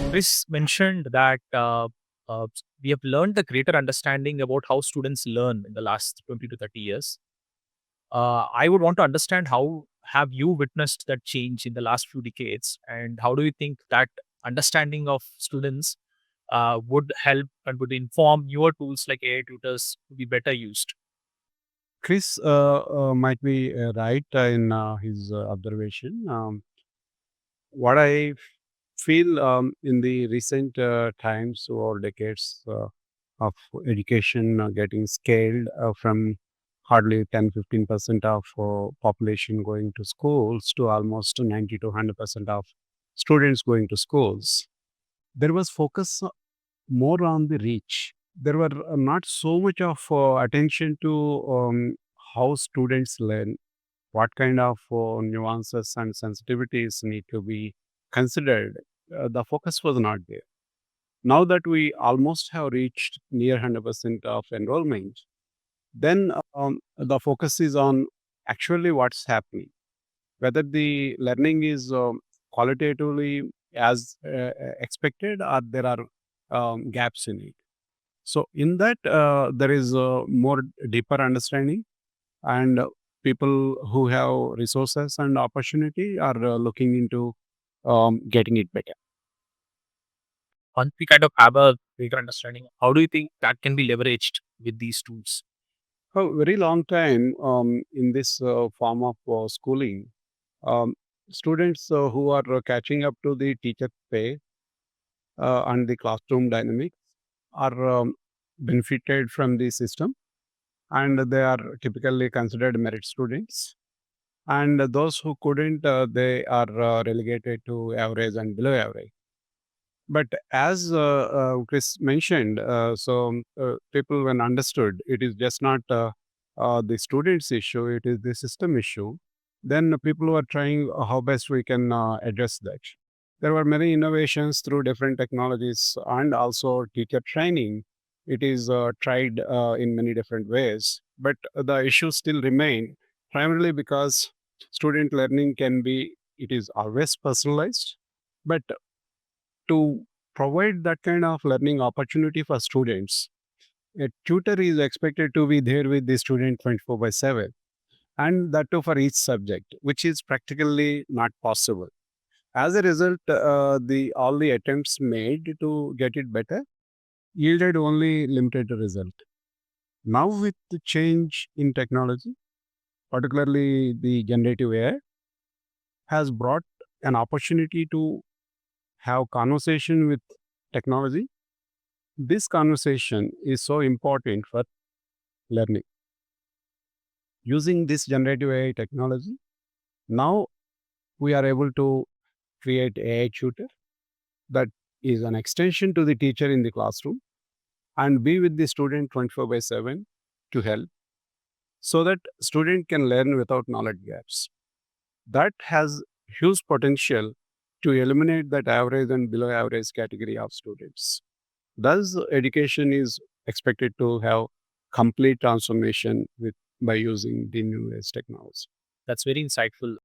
Chris mentioned that uh, we have learned the greater understanding about how students learn in the last 20 to 30 years. I would want to understand how have you witnessed that change in the last few decades, and how do you think that understanding of students would help and would inform newer tools like AI tutors to be better used? Chris might be right in his observation. What I feel in the recent times or decades of education getting scaled from hardly 10-15% of population going to schools to almost 90 to 100% of students going to schools, there was focus more on the reach. There were not so much of attention to how students learn, what kind of nuances and sensitivities need to be considered. The focus was not there. Now that we almost have reached near 100% of enrollment, then the focus is on actually what's happening, whether the learning is qualitatively as expected or there are gaps in it. So in that, there is more deeper understanding, and people who have resources and opportunity are looking into getting it better. Once we kind of have a greater understanding, how do you think that can be leveraged with these tools? A very long time in this form of schooling, um, students who are catching up to the teacher pay and the classroom dynamics are benefited from the system, and they are typically considered merit students. And those who couldn't, they are relegated to average and below average. But as Chris mentioned, people when understood it is just not the students' issue, it is the system issue. Then people were trying how best we can address that. There were many innovations through different technologies and also teacher training. It is tried in many different ways, but the issues still remain primarily because student learning can be, it is always personalized, but to provide that kind of learning opportunity for students, a tutor is expected to be there with the student 24 by 7, and that too for each subject, which is practically not possible. As a result, the all the attempts made to get it better yielded only limited result. Now, with the change in technology, particularly the generative AI, has brought an opportunity to have conversation with technology. This conversation is so important for learning. Using this generative AI technology, now we are able to create AI tutor that is an extension to the teacher in the classroom and be with the student 24 by 7 to help so that student can learn without knowledge gaps. That has huge potential to eliminate that average and below average category of students. Thus, education is expected to have complete transformation with by using the newest technology. That's very insightful.